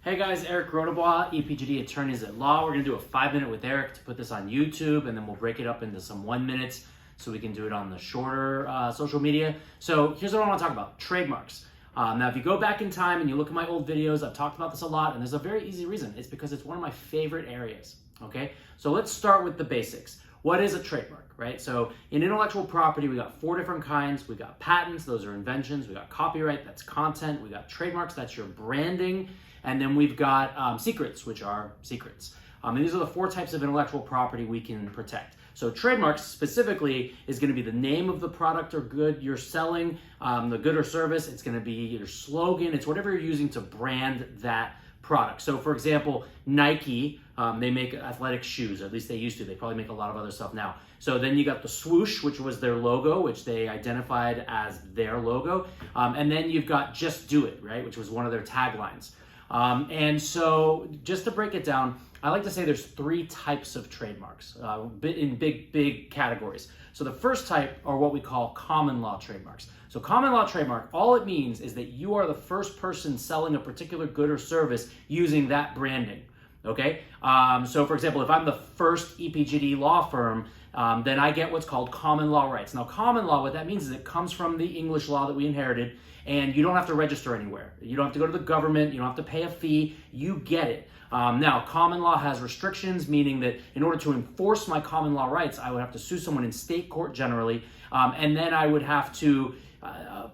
Hey guys, Eric Rodabois, EPGD Attorneys at Law. We're going to do a 5-minute with Eric to put this on YouTube, and then we'll break it up into some 1 minutes so we can do it on the shorter social media. So here's what I want to talk about, trademarks. Now, if you go back in time and you look at my old videos, I've talked about this a lot, and there's a very easy reason. It's because it's one of my favorite areas, okay? So let's start with the basics. What is a trademark, right? So in intellectual property, we got 4 different kinds. We got patents, those are inventions. We got copyright, that's content. We got trademarks, that's your branding. And then we've got secrets, which are secrets. And these are the 4 types of intellectual property we can protect. So trademarks specifically is going to be the name of the product or good you're selling, the good or service. It's going to be your slogan. It's whatever you're using to brand that product. So for example, Nike, they make athletic shoes, or at least they used to. They probably make a lot of other stuff now. So then you got the swoosh, which was their logo, which they identified as their logo. And then you've got Just Do It, right, which was one of their taglines. And so just to break it down, I like to say there's 3 types of trademarks in big categories. So the first type are what we call common law trademarks. So common law trademark, all it means is that you are the first person selling a particular good or service using that branding, okay? So for example, if I'm the first EPGD law firm, then I get what's called common law rights. Now common law, what that means is it comes from the English law that we inherited, and you don't have to register anywhere. You don't have to go to the government. You don't have to pay a fee. You get it. Now, common law has restrictions, meaning that in order to enforce my common law rights, I would have to sue someone in state court generally, and then I would have to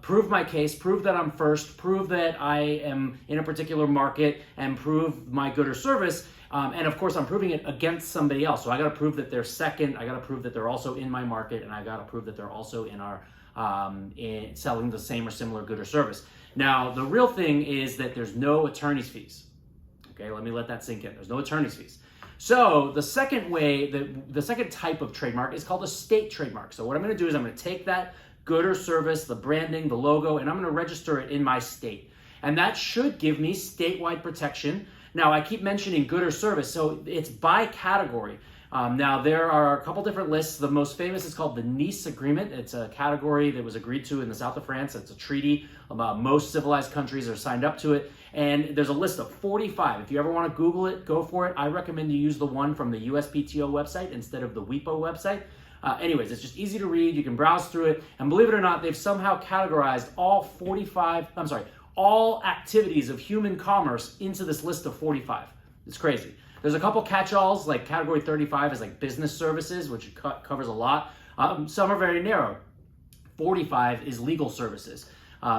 prove my case, prove that I'm first, prove that I am in a particular market, and prove my good or service. And of course, I'm proving it against somebody else. So I got to prove that they're second. I got to prove that they're also in my market, and I got to prove that they're also in our in selling the same or similar good or service. Now, the real thing is that there's no attorney's fees. Okay, let me let that sink in. There's no attorney's fees. So the second way, the second type of trademark is called a state trademark. So what I'm going to do is I'm going to take that good or service, the branding, the logo, and I'm going to register it in my state. And that should give me statewide protection. Now, I keep mentioning good or service, so it's by category. Now, there are a couple different lists. The most famous is called the Nice Agreement. It's a category that was agreed to in the south of France. It's a treaty. Most civilized countries are signed up to it. And there's a list of 45. If you ever want to Google it, go for it. I recommend you use the one from the USPTO website instead of the WIPO website. Anyways, it's just easy to read. You can browse through it. And believe it or not, they've somehow categorized all activities of human commerce into this list of 45. It's crazy. There's a couple catch-alls, like category 35 is like business services, which covers a lot. Some are very narrow. 45 is legal services,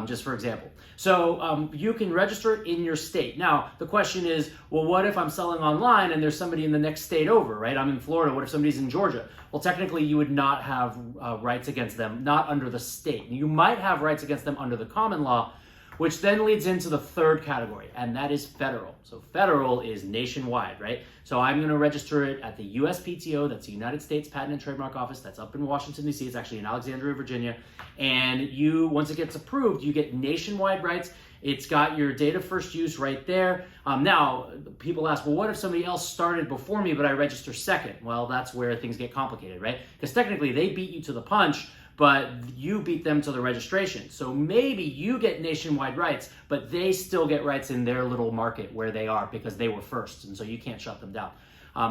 just for example. So you can register it in your state. Now, the question is, well, what if I'm selling online and there's somebody in the next state over, right? I'm in Florida. What if somebody's in Georgia? Well, technically, you would not have rights against them, not under the state. You might have rights against them under the common law, which then leads into the third category, and that is federal. So federal is nationwide, right? So I'm gonna register it at the USPTO, that's the United States Patent and Trademark Office, that's up in Washington, D.C., it's actually in Alexandria, Virginia, and once it gets approved, you get nationwide rights. It's got your date of first use right there. Now, people ask, well, what if somebody else started before me, but I register second? Well, that's where things get complicated, right? Because technically, they beat you to the punch, but you beat them to the registration. So maybe you get nationwide rights, but they still get rights in their little market where they are because they were first, and so you can't shut them down.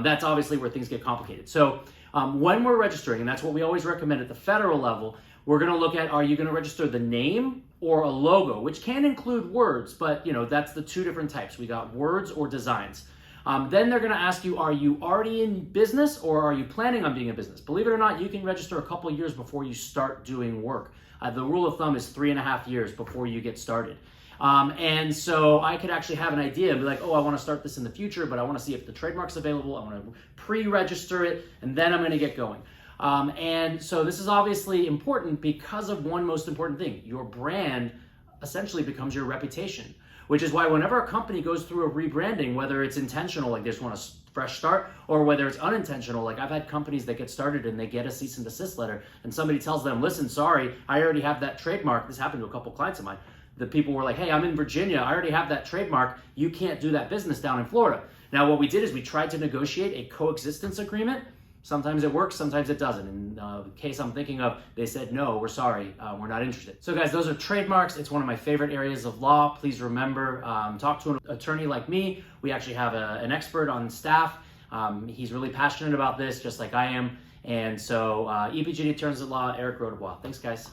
That's obviously where things get complicated. So when we're registering, and that's what we always recommend at the federal level, we're gonna look at, are you gonna register the name or a logo, which can include words, but that's the 2 different types. We got words or designs. Then they're going to ask you, are you already in business or are you planning on being in business? Believe it or not, you can register a couple years before you start doing work. The rule of thumb is 3.5 years before you get started. And so I could actually have an idea and be like, oh, I want to start this in the future, but I want to see if the trademark's available. I want to pre-register it, and then I'm going to get going. And so this is obviously important because of one most important thing. Your brand essentially becomes your reputation, which is why whenever a company goes through a rebranding, whether it's intentional, like they just want a fresh start, or whether it's unintentional, like I've had companies that get started and they get a cease and desist letter, and somebody tells them, listen, sorry, I already have that trademark. This happened to a couple clients of mine. The people were like, hey, I'm in Virginia. I already have that trademark. You can't do that business down in Florida. Now, what we did is we tried to negotiate a coexistence agreement, Sometimes it works, sometimes it doesn't. In the case I'm thinking of, they said, no, we're sorry, we're not interested. So guys, those are trademarks. It's one of my favorite areas of law. Please remember, talk to an attorney like me. We actually have an expert on staff. He's really passionate about this, just like I am. And so EPGD Attorneys at Law, Eric Rodebois. Thanks, guys.